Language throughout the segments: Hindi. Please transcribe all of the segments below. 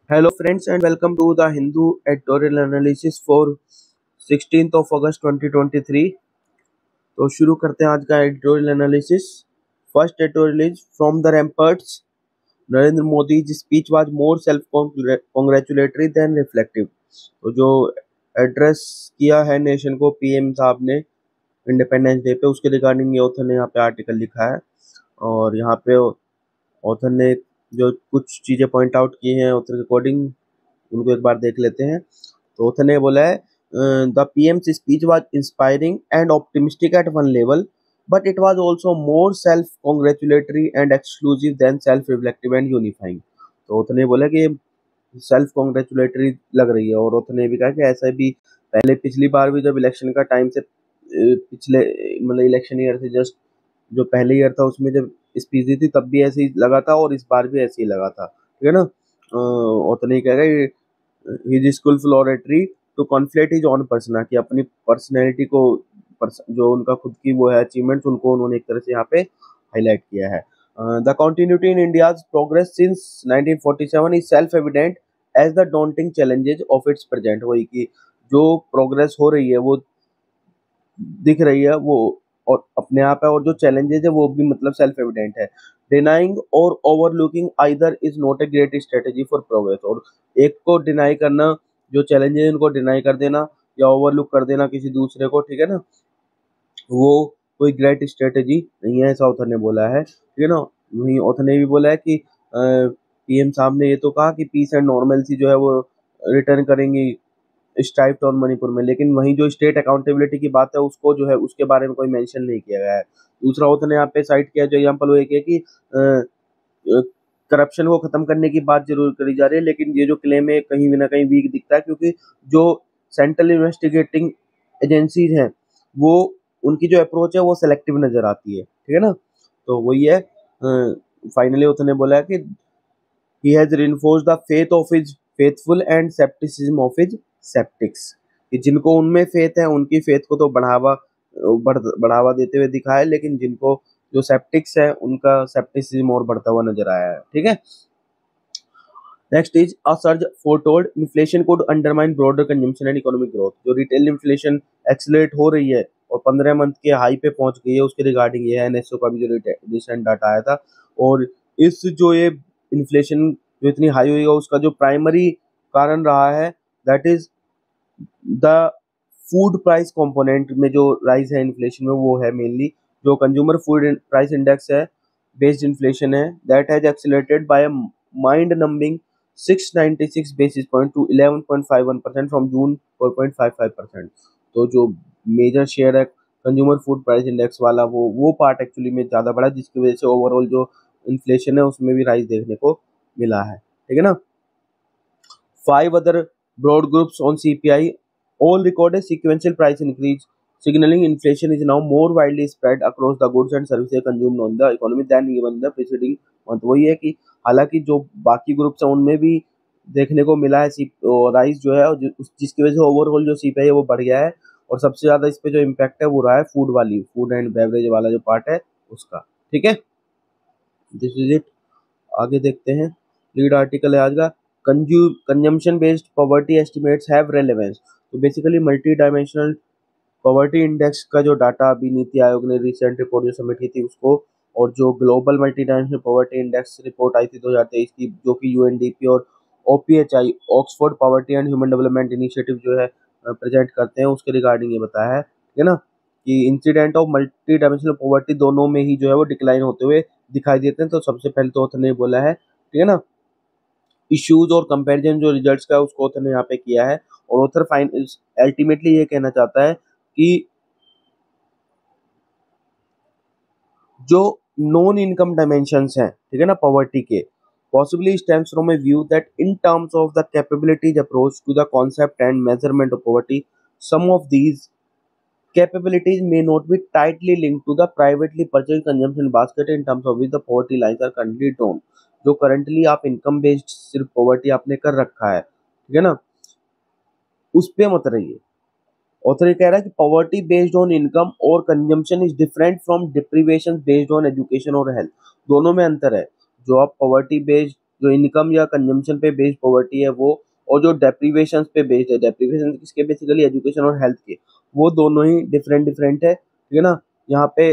Hello friends and welcome to the Hindu editorial analysis for 16th of August 2023। तो शुरू करते हैं आज का editorial analysis. First editorial is from the ramparts. Narendra Modi ji speech was more self congratulatory than reflective. तो जो एड्रेस किया है नेशन को पीएम साहब ने इंडिपेंडेंस डे पे, उसके रिगार्डिंग ये ऑथर ने यहाँ पे आर्टिकल लिखा है। और यहाँ पे ऑथर ने जो कुछ चीज़ें पॉइंट आउट की हैं ऑथर के अकॉर्डिंग, उनको एक बार देख लेते हैं। तो ऑथर ने बोला है the PM's speech was inspiring and optimistic at one level, but it was also more self congratulatory and exclusive than self reflective and unifying. तो ऑथर ने बोला कि सेल्फ कॉन्ग्रेचुलेटरी लग रही है। और ऑथर ने भी कहा कि ऐसा भी पहले पिछली बार भी जब इलेक्शन का टाइम से पिछले मतलब इलेक्शन ईयर से जस्ट जो पहले ईयर था उसमें जब स्पीच दी थी तब भी ऐसे ही लगा था और इस बार भी ऐसे ही लगा था, ठीक है ना। ऑथर ने कह रहा है his skilful oratory to conflate his own persona, कि अपनी पर्सनैलिटी को जो उनका खुद की वो है अचीवमेंट्स उनको उन्होंने एक तरह से यहाँ पे हाईलाइट किया है। The continuity in India's progress since 1947 is self evident as the daunting challenges of its present. वही कि जो प्रोग्रेस हो रही है वो दिख रही है वो और अपने आप है, और जो चैलेंजेस है वो भी मतलब सेल्फ एविडेंट है। डिनाइंग और overlooking either is not a great strategy for progress. और एक को डिनाई करना, जो चैलेंजेस उनको डिनाई कर देना या ओवरलुक कर देना किसी दूसरे को, ठीक है ना, वो कोई ग्रेट स्ट्रेटेजी नहीं है, ऐसा ऑथर ने बोला है, ठीक है ना। वहीं ऑथर ने भी बोला है कि पीएम साहब ने ये तो कहा कि पीस एंड नॉर्मलसी जो है वो रिटर्न करेंगी स्ट्राइप्ड और मणिपुर में, लेकिन वहीं जो स्टेट अकाउंटेबिलिटी की बात है उसको जो है उसके बारे में कोई मेंशन नहीं किया गया है। दूसरा ऑथर ने यहाँ पे साइट किया जो एग्जाम्पल वो एक है कि करप्शन को खत्म करने की बात जरूर करी जा रही है, लेकिन ये जो क्लेम है कहीं भी ना कहीं वीक दिखता है, क्योंकि जो सेंट्रल इन्वेस्टिगेटिंग एजेंसीज हैं वो उनकी जो अप्रोच है वो सेलेक्टिव नजर आती है, ठीक है ना। तो वही है। फाइनली ऑथर ने बोला है कि he has reinforced the faith of his faithful and skepticism of his skeptics, कि जिनको उनमें फेथ है उनकी फेथ को तो बढ़ावा देते हुए दिखा है, लेकिन जिनको जो सेप्टिक्स है उनका सेप्टिसिज्म और बढ़ता हुआ नजर आया है, ठीक है। Next is a surge foretold inflation could undermine broader consumption and economic growth. जो रिटेल इन्फ्लेशन एक्सेलरेट हो रही है और 15 मंथ के हाई पे पहुंच गई है, उसके रिगार्डिंग ये है एनएसओ का भी जो रिसेंट डाटा आया था। और इस जो ये इन्फ्लेशन जो इतनी हाई हुई है उसका जो प्राइमरी कारण रहा है that is the food price component में जो राइज है इन्फ्लेशन में, वो है मेनली जो कंज्यूमर फूड प्राइस इंडेक्स है बेस्ड इन्फ्लेशन है, that has accelerated by mind numbing 696 basis point to 11.51% from June 4.55%। तो जो मेजर शेयर है कंज्यूमर फूड प्राइस इंडेक्स वाला वो पार्ट एक्चुअली में ज़्यादा बढ़ा, जिसकी वजह से ओवरऑल जो इन्फ्लेशन है उसमें भी राइज देखने को मिला है, ठीक है ना। 5 other broad groups on CPI all recorded sequential price increase, signaling inflation is now more widely spread across the goods and services consumed on the economy than even the preceding month। वही है कि हालांकि जो बाकी ग्रुप्स हैं उनमें भी देखने को मिला है राइज जो है, जिसकी वजह से ओवरऑल जो सीपीआई है वो बढ़ गया है। और सबसे ज्यादा इस पे जो इम्पैक्ट है वो रहा है फूड एंड बेवरेज वाला जो पार्ट है उसका, ठीक है। This is it. आगे देखते हैं। लीड आर्टिकल है आज का, consumption based poverty estimates have relevance. तो basically multi dimensional poverty index का जो डाटा अभी नीति आयोग ने रिसेंट रिपोर्ट जो सबमिट की थी उसको, और जो global multi dimensional poverty index report आई थी 2023 की, जो कि यूएनडीपी और OPHI Oxford poverty and human development initiative जो है प्रेजेंट करते हैं, उसके रिगार्डिंग ये बताया है, ठीक है ना, कि incident of multi dimensional poverty दोनों में ही जो है वो डिक्लाइन होते हुए दिखाई देते हैं। तो सबसे पहले तो ऑथर ने बोला है, ठीक है ना, इश्यूज और कंपैरिजन जो रिजल्ट्स का उसको ऑथर ने यहाँ पे किया है। और ऑथर फाइन अल्टीमेटली ये कहना चाहता है कि जो नॉन इनकम डायमेंशंस हैं, ठीक है ना, पॉवर्टी के, possibly stems from a view that in terms of the capabilities approach to the concept and measurement of poverty, some of these capabilities may not be tightly linked to the privately purchased consumption basket in terms of which the poverty lines are currently drawn। जो करंटली आप इनकम बेस्ड सिर्फ पॉवर्टी आपने कर रखा है, ठीक है ना, उस पे मत रहिए। ऑथर ये कह रहा है कि पॉवर्टी बेस्ड ऑन इनकम और consumption is different from deprivation based on education और हेल्थ। दोनों में अंतर है। जो आप पॉवर्टी बेस्ड जो इनकम या कंजम्पशन पे बेस्ड पॉवर्टी है वो, और जो डेप्रीवेशन पे बेस्ड है, डेप्रीवेशन किसके, बेसिकली एजुकेशन और हेल्थ के, वो दोनों ही डिफरेंट डिफरेंट है, ठीक है ना। यहाँ पे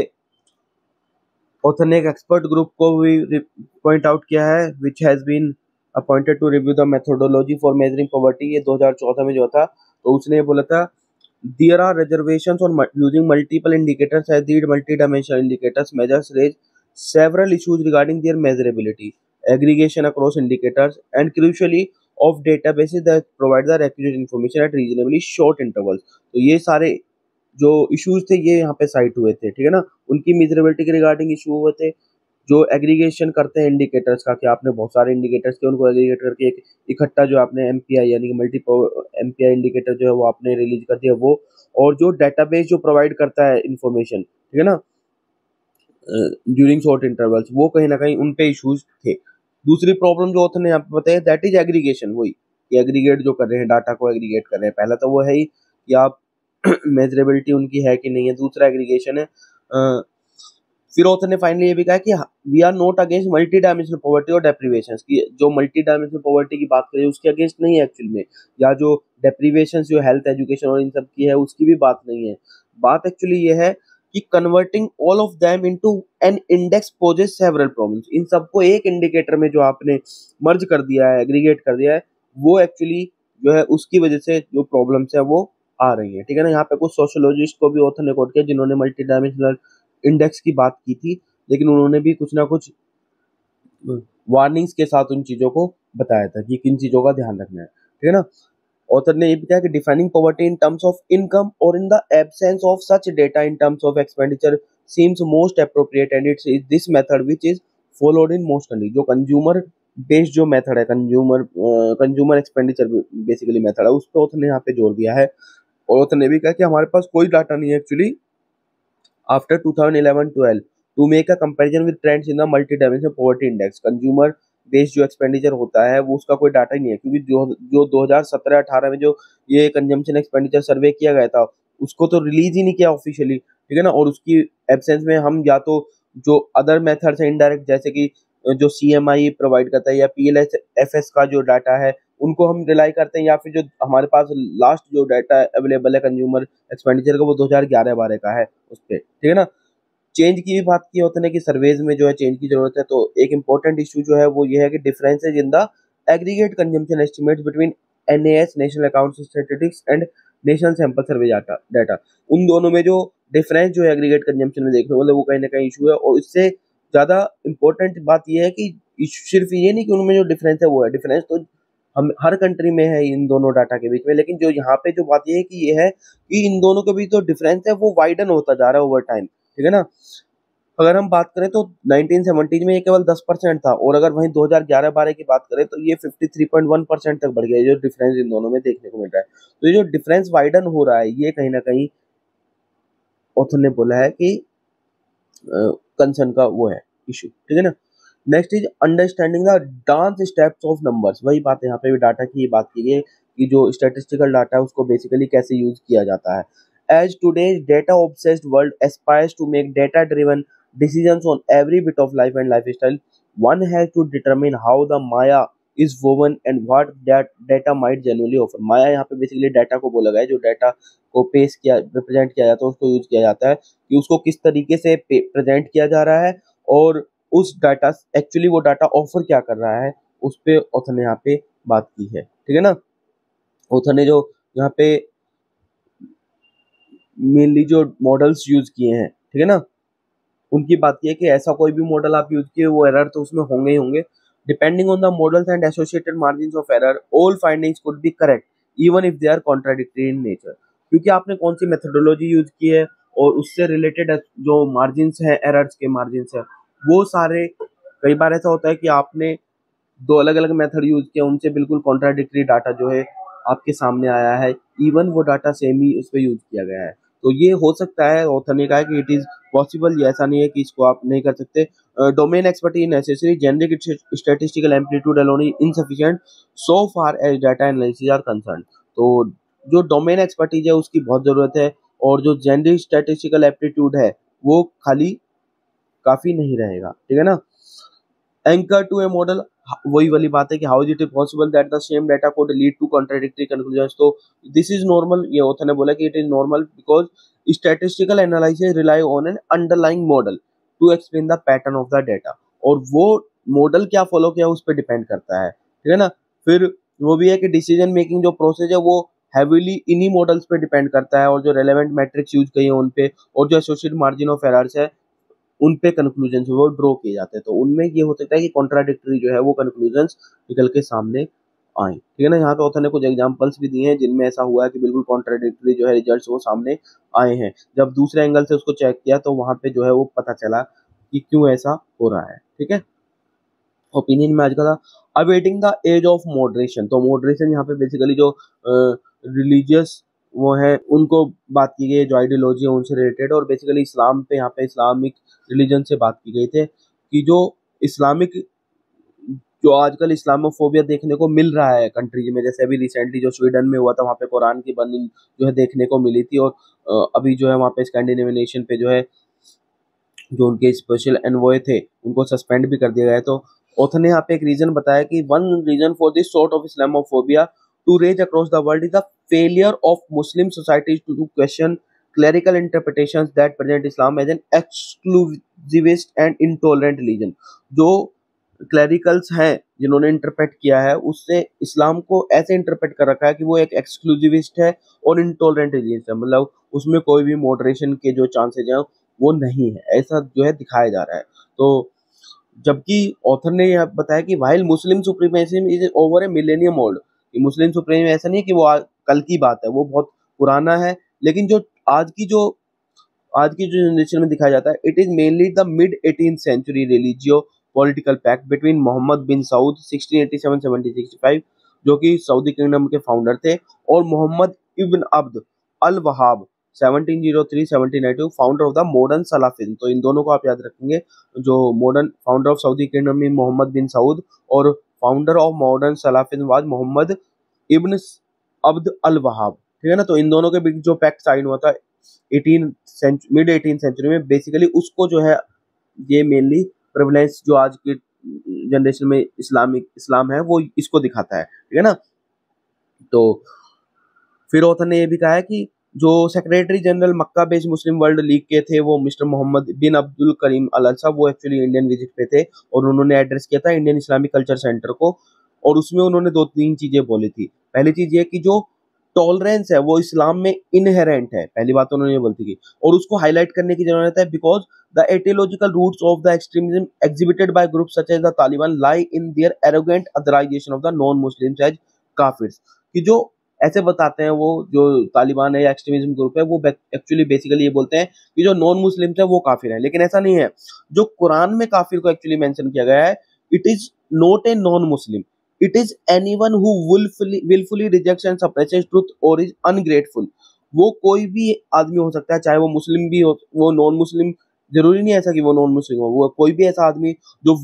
ऑथर ने एक एक्सपर्ट ग्रुप को भी पॉइंट आउट किया है, which has been appointed to review the methodology for measuring poverty. ये 2014 में जो था, तो उसने ये बोला था, there are reservations on using multiple indicators as these multi-dimensional indicators measures raise several issues regarding their measurability, aggregation across indicators, and crucially of databases that provide the accurate information at reasonably short intervals। तो ये सारे जो इश्यूज थे ये यहाँ पे साइट हुए थे, ठीक है ना। उनकी मेजरेबिलिटी के रिगार्डिंग इशू हुए थे। जो एग्रीगेशन करते हैं इंडिकेटर्स का, कि आपने बहुत सारे इंडिकेटर्स के उनको एग्रीगेट करके एक इकट्ठा जो आपने एमपीआई यानी कि मल्टी एमपीआई इंडिकेटर जो है वो आपने रिलीज कर दिया वो, और जो डेटाबेस जो प्रोवाइड करता है इंफॉर्मेशन, ठीक है ना, ड्यूरिंग शॉर्ट इंटरवल्स, वो कहीं ना कहीं उन पे इश्यूज थे। दूसरी प्रॉब्लम जो होते हैं यहाँ पे बताया, दैट इज एग्रीगेशन, वही एग्रीगेट जो कर रहे हैं, डाटा को एग्रीगेट कर रहे हैं। पहला तो वो है ही कि आप मेजरेबिलिटी उनकी है कि नहीं है, दूसरा एग्रीगेशन है। फिर ऑथर ने फाइनली ये भी कहा कि we are not against multi dimensional poverty और डेप्रीवेशन, की जो मल्टी डायमेंशनल पॉवर्टी की बात करें उसके अगेंस्ट नहीं है एक्चुअल में, या जो डेप्रीवेशन जो हेल्थ एजुकेशन और इन सब की है उसकी भी बात नहीं है। बात एक्चुअली ये है कि converting all of them into an index poses several problems. इन सबको एक इंडिकेटर में जो आपने मर्ज कर दिया है, एग्रीगेट कर दिया है, वो एक्चुअली जो है उसकी वजह से जो प्रॉब्लम्स है वो आ रही है, ठीक है ना। यहाँ पे कुछ सोशियोलॉजिस्ट को भी ऑथर ने कोट किया जिन्होंने मल्टी डायमेंशनल इंडेक्स की बात की थी, लेकिन उन्होंने भी कुछ ना कुछ वार्निंग्स के साथ उन चीजों को बताया था कि किन चीजों का ध्यान रखना है, ठीक है ना। ऑथर ने ये भी कहा कि defining poverty in terms of income और in the absence of such data in terms of expenditure seems most appropriate, and its is this method which is followed in most country. जो कंज्यूमर बेस्ड जो मेथड है, कंज्यूमर एक्सपेंडिचर बेसिकली मेथड है, उस पर ऑथर ने यहाँ पे जोर दिया है। और ऑथर ने भी कहा कि हमारे पास कोई डाटा नहीं है actually after 2011-12 to make a comparison with trends in the multi-dimensional poverty index। Consumer based जो एक्सपेंडिचर होता है वो उसका कोई डाटा ही नहीं है, क्योंकि जो 2017-18 में जो ये कंजम्पशन एक्सपेंडिचर सर्वे किया गया था उसको तो रिलीज ही नहीं किया ऑफिशियली, ठीक है ना। और उसकी एब्सेंस में हम या तो जो अदर मेथड्स है इनडायरेक्ट, जैसे कि जो सीएमआई प्रोवाइड करता है या पीएलएसएफएस का जो डाटा है उनको हम रिलाई करते हैं, या फिर जो हमारे पास लास्ट जो डाटा अवेलेबल है कंज्यूमर एक्सपेंडिचर का वो 2011-12 का है उस पर, ठीक है ना। चेंज की भी बात की होते हैं कि सर्वेज में जो है चेंज की जरूरत है। तो एक इंपॉर्टेंट इशू जो है वो ये है कि differences in the aggregate consumption estimates between एनएएस national account statistics and national sample survey data, उन दोनों में जो डिफरेंस जो है एग्रीगेट कंजम्पशन में देखने वाले वो कहीं ना कहीं इशू है। और इससे ज्यादा इंपॉर्टेंट बात यह है कि सिर्फ ये नहीं कि उनमें जो डिफरेंस है वो है, डिफरेंस तो हम हर कंट्री में है इन दोनों डाटा के बीच में, लेकिन जो यहाँ पे जो बात ये है कि ये है कि इन दोनों के बीच जो डिफरेंस है वो वाइडन होता जा रहा है ओवर टाइम, ठीक है ना। अगर हम बात करें तो 1970 में ये केवल 10% था, और अगर वहीं 2011-12 की बात करें तो ये 53.1% तक बढ़ गया, जो डिफरेंस इन दोनों में देखने को मिल रहा है। तो ये जो डिफरेंस वाइडन हो रहा है ये कहीं ना कहीं ऑथर ने बोला है कि कंसर्न का वो है इशू, ठीक है ना। Next is understanding the dance steps of numbers. वही बात है यहाँ पे भी डाटा की बात की गई है कि जो स्टैटिस्टिकल डाटा है उसको बेसिकली कैसे यूज किया जाता है। As today's data obsessed world aspires to make data driven decisions on every bit of life and lifestyle, one has to determine how the Maya is woven and what that data might genuinely offer। माया यहाँ पे बेसिकली डाटा को बोला गया है, जो डाटा को पेश किया रिप्रेजेंट किया जाता है उसको यूज किया जाता है कि उसको किस तरीके से प्रेजेंट किया जा रहा है, और उस डाटा एक्चुअली वो डाटा ऑफर क्या कर रहा है, उस पे ऑथर ने यहाँ पे बात की है, ठीक है ना। ऑथर ने जो यहाँ पे मेनली जो मॉडल्स यूज किए हैं, ठीक है ना, उनकी बात की है कि ऐसा कोई भी मॉडल आप यूज किए वो एरर तो उसमें होंगे ही होंगे। Depending on the models and associated margin of error all findings could be correct even if they are contradictory in nature. क्योंकि आपने कौन सी मेथोडोलॉजी यूज की है और उससे रिलेटेड जो मार्जिन है, एरर्स के मार्जिन है, वो सारे, कई बार ऐसा होता है कि आपने दो अलग अलग मेथड यूज किया, उनसे बिल्कुल कॉन्ट्राडिक्टरी डाटा जो है आपके सामने आया है, इवन वो डाटा सेम ही उस पर यूज किया गया है। तो ये हो सकता है, ऑथर ने कहा है कि इट इज पॉसिबल, ये ऐसा नहीं है कि इसको आप नहीं कर सकते। Domain expertise necessary, generic statistical amplitude alone is insufficient so far as data analysis are concern. तो जो डोमेन एक्सपर्टीज है उसकी बहुत जरूरत है, और जो जेनरिक स्टैटिस्टिकल एप्टीट्यूड है वो खाली काफी नहीं रहेगा, ठीक है ना। एंकर टू ए मॉडल, वही वाली बात है कि how is it possible that the same data could lead to contradictory conclusions. तो दिस इज नॉर्मल, ये ऑथर ने बोला कि it is normal because statistical analysis rely on an underlying model to explain the pattern of the data, और वो मॉडल क्या फॉलो किया उस पर डिपेंड करता है, ठीक है ना। फिर वो भी है कि डिसीजन मेकिंग जो प्रोसेस है वो हैवीली इन्हीं मॉडल्स पे डिपेंड करता है, और जो रेलेवेंट मैट्रिक्स यूज किए हैं उन पे, और जो एसोसिएटेड मार्जिन ऑफ एरर्स है उन पे कंक्लूजन वो ड्रॉ किए जाते हैं। तो उनमें ये हो सकता है कि कॉन्ट्राडिक्टरी जो है वो कंक्लूजन्स निकल के सामने आए, ठीक है ना। यहाँ पे ऑथर ने कुछ एग्जांपल्स भी दिए हैं जिनमें ऐसा हुआ है कि बिल्कुल कॉन्ट्राडिक्टरी जो है रिजल्ट्स वो सामने आए हैं। जब दूसरे एंगल से उसको चेक किया तो वहां पे जो है वो पता चला कि क्यों ऐसा हो रहा है, ठीक है। ओपिनियन में आज का था awaiting the age of moderation. तो मॉडरेशन यहाँ पे बेसिकली जो रिलीजियस वो है उनको बात की गई है, जो आइडियोलॉजी है उनसे रिलेटेड, और बेसिकली इस्लाम पे यहाँ पे इस्लामिक रिलीजन से बात की गई थी कि जो इस्लामिक जो आजकल इस्लामोफोबिया देखने को मिल रहा है कंट्रीज में, जैसे अभी रिसेंटली जो स्वीडन में हुआ था वहाँ पे कुरान की बर्निंग जो है देखने को मिली थी, और अभी जो है वहाँ पे स्कैंडिनेवियन नेशन पे जो है जो उनके स्पेशल एनवॉय थे उनको सस्पेंड भी कर दिया गया है। तो ऑथर ने यहाँ पे एक रीजन बताया कि one reason for this sort of Islamophobia to rage across the world is the failure of Muslim societies to question clerical interpretations that present Islam as an exclusivist and intolerant religion। जो क्लैरिकल्स हैं जिन्होंने इंटरप्रेट किया है उससे इस्लाम को ऐसे इंटरप्रेट कर रखा है कि वो एक एक्सक्लूसिविस्ट है और इंटॉलरेंट रिलीजन है, मतलब उसमें कोई भी मॉडरेशन के जो चांसेज हैं वो नहीं है, ऐसा जो है दिखाया जा रहा है। तो जबकि ऑथर ने यह बताया कि while Muslim supremacy is over A millennium old, Muslim supremacy ऐसा नहीं है कि वो कल की बात है, वो बहुत पुराना है, लेकिन जो आज की जो आज की जो जनरेशन में दिखाया जाता है it is mainly the mid 18th century religio political pact between Muhammad bin Saud 1687-1765 जो कि सऊदी किंगडम के फाउंडर थे, और Muhammad ibn Abd al Wahhab 1703-1792 founder of the modern Salafism. तो इन दोनों को आप याद रखेंगे, जो modern founder of Saudi kingdom में मोहम्मद बिन सऊद, और founder of modern Salafism was Muhammad ibn Abd al Wahhab, ठीक है ना। तो इन दोनों के बीच जो पैक्ट साइन हुआ था मिड 18 सेंचुरी में, बेसिकली उसको जो है ये मेनली प्रेवलेंस जो आज की जनरेशन में इस्लाम है वो इसको दिखाता है, ठीक है ना। तो फिर ऑथर ने ये भी कहा है कि जो सेक्रेटरी जनरल मक्का बेस्ड मुस्लिम वर्ल्ड लीग के थे वो मिस्टर मोहम्मद बिन अब्दुल करीम अल अलसा, वो एक्चुअली इंडियन विजिट पे थे और उन्होंने एड्रेस किया था इंडियन इस्लामिक कल्चर सेंटर को, और उसमें उन्होंने दो तीन चीजें बोली थी। पहली चीज ये कि जो टॉलरेंस है वो इस्लाम में इनहेरेंट है, पहली बात उन्होंने ये बोलती थी, और उसको हाईलाइट करने की जरूरत है because the etiological roots of the extremism exhibited by group such as the Taliban lie in their arrogant otherisation of the non Muslims as kafirs. कि जो ऐसे बताते हैं वो जो तालिबान है या एक्सट्रीमिज्म ग्रुप है वो एक्चुअली बेसिकली ये बोलते हैं कि जो नॉन मुस्लिम्स है वो काफिर है, लेकिन ऐसा नहीं है। जो कुरान में काफिर को एक्चुअली मेंशन किया गया है it is not a non Muslim, it is anyone who willfully rejects and suppresses truth or is ungrateful। वो कोई भी आदमी हो सकता है, चाहे वो मुस्लिम भी हो, वो नॉन मुस्लिम जरूरी नहीं है ऐसा कि वो नॉन मुस्लिम हो, वो कोई भी ऐसा आदमी जो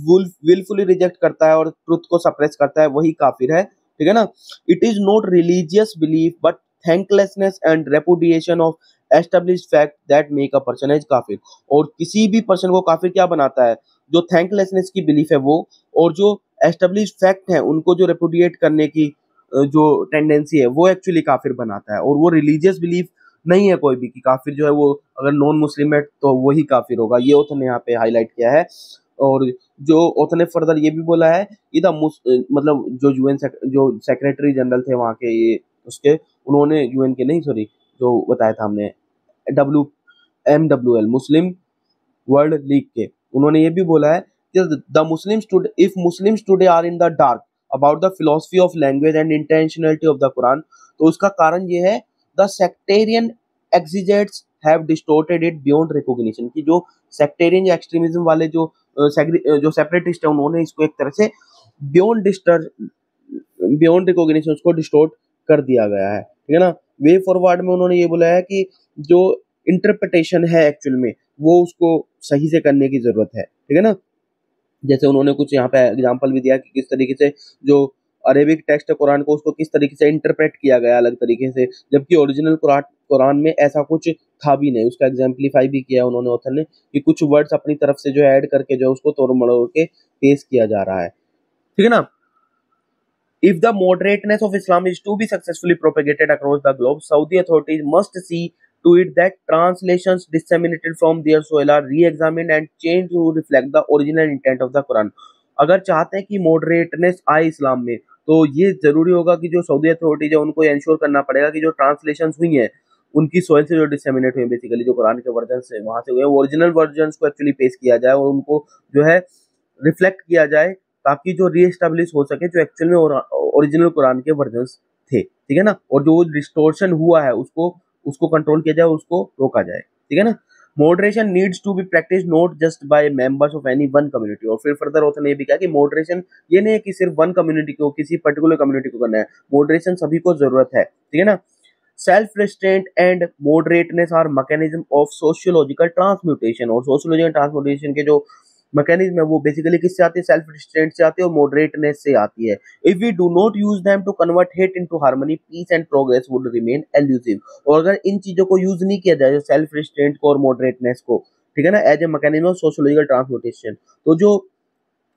willfully रिजेक्ट करता है और ट्रुथ को सप्रेस करता है वही काफिर है, ठीक है ना। It is not religious belief but thanklessness and repudiation of established fact that make a person as kafir. और किसी भी पर्सन को काफिर क्या बनाता है, जो थैंकलेसनेस की बिलीफ है वो, और जो एस्टेब्लिश्ड फैक्ट है उनको जो रेपुडिएट करने की जो टेंडेंसी है वो एक्चुअली काफिर बनाता है। और वो रिलीजियस बिलीफ नहीं है कोई भी कि काफिर जो है वो अगर नॉन मुस्लिम है तो वही काफिर होगा, ये ऑथर ने यहाँ पे हाईलाइट किया है। और जो ऑथर ने फर्दर ये भी बोला है कि मतलब जो यूएन जो सेक्रेटरी जनरल थे वहाँ के ये उसके, उन्होंने यूएन के नहीं सॉरी जो बताया था हमने MWL मुस्लिम वर्ल्ड लीग के, उन्होंने ये भी बोला है कि the Muslims today if Muslims today are in the dark about the philosophy of language and intentionality of the Quran, तो उसका कारण ये है the sectarian exegetes have distorted it beyond recognition. कि जो सेक्टेरियन या एक्सट्रीमिज्म वाले जो सेपरेटिस्ट है उन्होंने इसको एक तरह से बियॉन्ड रिकॉग्निशन उसको डिस्टोर्ट कर दिया गया है, ठीक है ना। वे फॉरवर्ड में उन्होंने ये बोला है कि जो इंटरप्रिटेशन है एक्चुअल में वो उसको सही से करने की जरूरत है, ठीक है ना। जैसे उन्होंने कुछ यहाँ पे एग्जांपल भी दिया कि किस तरीके से जो अरेबिक टेक्स्ट है कुरान को उसको किस तरीके से इंटरप्रेट किया गया अलग तरीके से, जबकि ओरिजिनल कुरान में ऐसा कुछ था भी नहीं। उसका एग्जाम्पलीफाई भी किया उन्होंने ऑथर ने कि कुछ वर्ड्स अपनी तरफ से जो ऐड करके जो उसको तोड़ मड़ोड़ के पेश किया जा रहा है। ठीक है ना। If the moderateness of Islam is to be successfully propagated across the globe, Saudi authorities must see to it that translations disseminated from their soil are re-examined and changed to reflect the original intent of the Quran. अगर चाहते हैं कि मॉडरेटनेस आए इस्लाम में, तो ये जरूरी होगा कि जो सऊदी अथॉरिटीज है उनको इंश्योर करना पड़ेगा कि जो ट्रांसलेशन हुई हैं उनकी सोयल से जो डिसेमिनेट हुए बेसिकली जो कुरान के वर्जन से वहां से हुए ओरिजिनल वर्जन को एक्चुअली पेश किया जाए और उनको जो है रिफ्लेक्ट किया जाए, ताकि जो रीएस्टेब्लिश हो सके जो एक्चुअल में ओरिजिनल कुरान के वर्जन्स थे, ठीक है ना। और जो डिस्टोर्शन हुआ है उसको उसको कंट्रोल किया जाए, उसको रोका जाए, ठीक है ना। Moderation needs to be practice not just by members of any one community. और फिर फर्दर ऑथर ने ये भी कहा कि मॉडरेशन ये नहीं है कि सिर्फ वन कम्युनिटी को, किसी पर्टिकुलर कम्युनिटी को करना है, मॉडरेशन सभी को जरूरत है, ठीक है ना। Self restraint and moderateness are mechanism of sociological transmutation. और सोशियोलॉजिकल ट्रांसम्यूटेशन के जो मैकेनिज्म है वो बेसिकली किससे आती है, सेल्फ रिस्ट्रेंट से आती है और मॉडरेटनेस से आती है। If we do not use them to convert hate into harmony, peace and progress would remain elusive. और अगर इन चीजों को यूज नहीं किया जाए, सेल्फ रिस्ट्रेंट को और मॉडरेटनेस को, ठीक है ना, as a mechanism of sociological transmutation, तो जो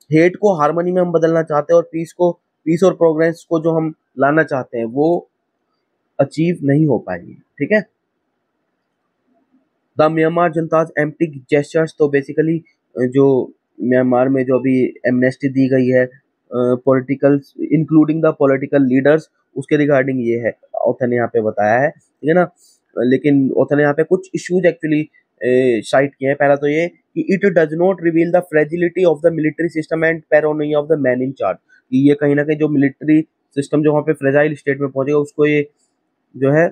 हेट को हार्मनी में हम बदलना चाहते हैं और पीस और प्रोग्रेस को जो हम लाना चाहते हैं वो अचीव नहीं हो पाएगी, ठीक है। द म्यांमार जनताज एम्प्टी जेस्चर्स, तो बेसिकली जो म्यांमार में जो अभी एमनेस्टी दी गई है political including the political leaders, उसके रिगार्डिंग ये है ऑथर ने यहाँ पे बताया है, ठीक है ना। लेकिन ऑथर ने यहाँ पे कुछ इश्यूज एक्चुअली साइट किए हैं। पहला तो ये कि it does not reveal the fragility of the military system and paranoia of the man in charge. ये कहीं ना कहीं जो मिलिट्री सिस्टम जो वहाँ पे फ्रेजाइल स्टेट में पहुंचेगा उसको ये जो है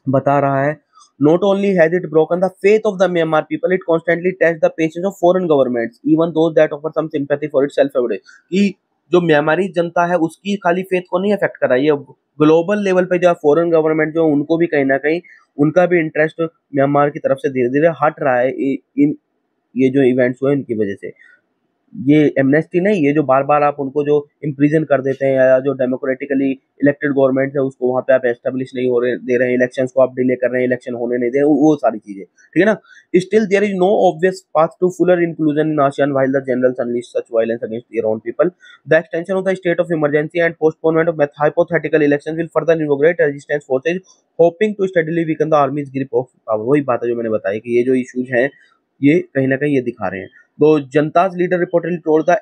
बता रहा है। Not only has it broken the faith of the Myanmar people, it constantly tests the patience of foreign governments, even those that offer some sympathy for its self-evidence। कि जो म्यांमारी जनता है उसकी खाली फेथ को नहीं अफेक्ट कर रहा है, ये ग्लोबल लेवल पे जो फॉरेन गवर्नमेंट जो उनको भी कहीं ना कहीं उनका भी इंटरेस्ट म्यांमार की तरफ से धीरे धीरे हट रहा है इन ये जो इवेंट्स हुए इनकी वजह से। ये एमनेस्टी नहीं, ये जो बार बार आप उनको जो इम्प्रिजन कर देते हैं या जो डेमोक्रेटिकली इलेक्टेड गवर्नमेंट है उसको वहां पे आप एस्टेब्लिश नहीं हो रहे दे रहे हैं, इलेक्शंस को आप डिले कर रहे हैं, इलेक्शन होने नहीं दे रहे, वो सारी चीजें, ठीक है ना। Still there is no obvious path to fuller inclusion in ASEAN while the generals unleash such violence against their own people. The extension of the state of emergency and postponement of hypothetical elections will further invigorate resistance forces hoping to steadily weaken the army's grip of power. वही बात है जो मैंने बताई कि ये जो इश्यूज हैं ये कहीं ना कहीं ये दिखा रहे हैं। तो जनता's leader reportedly told the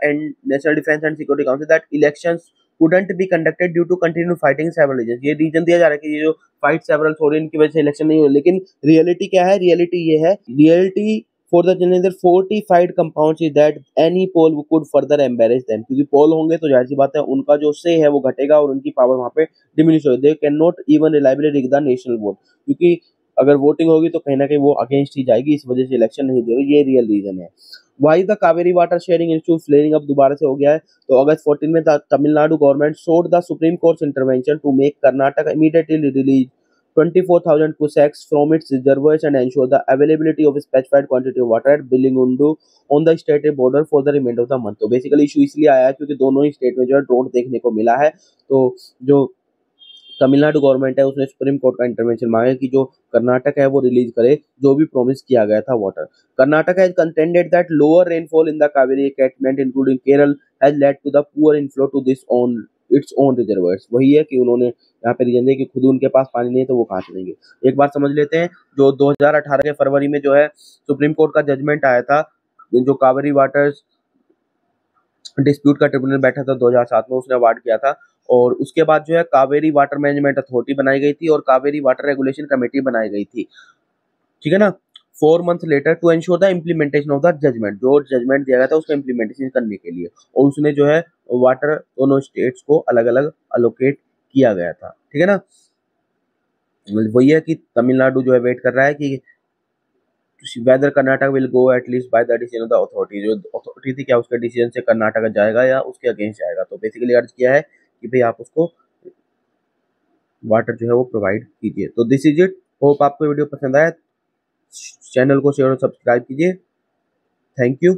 National Defense and Security Council that elections couldn't be conducted due to continued fighting several regions। ये रीजन दिया जा रहा है कि ये जो फाइट सेवरल हो रही है इनकी वजह से इलेक्शन नहीं हो रही, लेकिन रियलिटी क्या है, रियलिटी ये है, reality for the general fortified compounds is that any poll could further embarrass them. क्योंकि पोल होंगे तो जाहिर सी बात है उनका जो से है वो घटेगा और उनकी पावर वहां पे डिमिनिश होगी। They can not even reliably rig the national vote, क्योंकि अगर वोटिंग होगी तो कहीं ना कहीं वो अगेंस्ट ही जाएगी, इस वजह से इलेक्शन नहीं दे रही, ये रियल रीजन है। Why the Kaveri water sharing issue flaring up दोबारा से हो गया है। तो अगस्त 14 में Tamil Nadu government sued the Supreme Court intervention to make Karnataka immediately release 24,000 cusacks from its reservoirs and ensure the availability of a specified quantity of water at Bilingundu on the state border for the remainder of the month। तो बेसिकली इशू इसलिए आया है क्योंकि दोनों ही स्टेट में जो है ड्रॉट देखने को मिला है। तो जो तमिलनाडु गवर्नमेंट है उसने सुप्रीम कोर्ट का इंटरवेंशन मांगा कि जो कर्नाटक है वो रिलीज करे जो भी प्रॉमिस किया गया था water. Karnataka has contended that lower rainfall in the Kaveri catchment including Kerala has led to the poor inflow to this on its own reservoirs. वही है कि उन्होंने यहाँ पे रीजन दिया कि खुद उनके पास पानी नहीं है तो वो कहाँ से देंगे। एक बात समझ लेते हैं, जो 2018 के फरवरी में जो है सुप्रीम कोर्ट का जजमेंट आया था, जो कावेरी वाटर डिस्प्यूट का ट्रिब्यूनल बैठा था 2007 में, उसने अवार्ड किया था। और उसके बाद जो है कावेरी वाटर मैनेजमेंट अथॉरिटी बनाई गई थी और कावेरी वाटर रेगुलेशन कमेटी बनाई गई थी, ठीक है ना। 4 months later to ensure the implementation of the judgement, जो जजमेंट दिया गया था उसका इम्प्लीमेंटेशन करने के लिए, और उसने जो है वाटर दोनों स्टेट्स को अलग अलग अलोकेट किया गया था, ठीक है ना। वही है कि तमिलनाडु जो है वेट कर रहा है कि whether Karnataka will go at least by the decision of the authority. जो अथॉरिटी थी क्या उसके डिसीजन से कर्नाटक जाएगा या उसके अगेंस्ट जाएगा। तो बेसिकली अर्ज किया है कि भाई आप उसको वाटर जो है वो प्रोवाइड कीजिए। तो दिस इज इट, होप आपको वीडियो पसंद आया, चैनल को शेयर और सब्सक्राइब कीजिए। Thank you.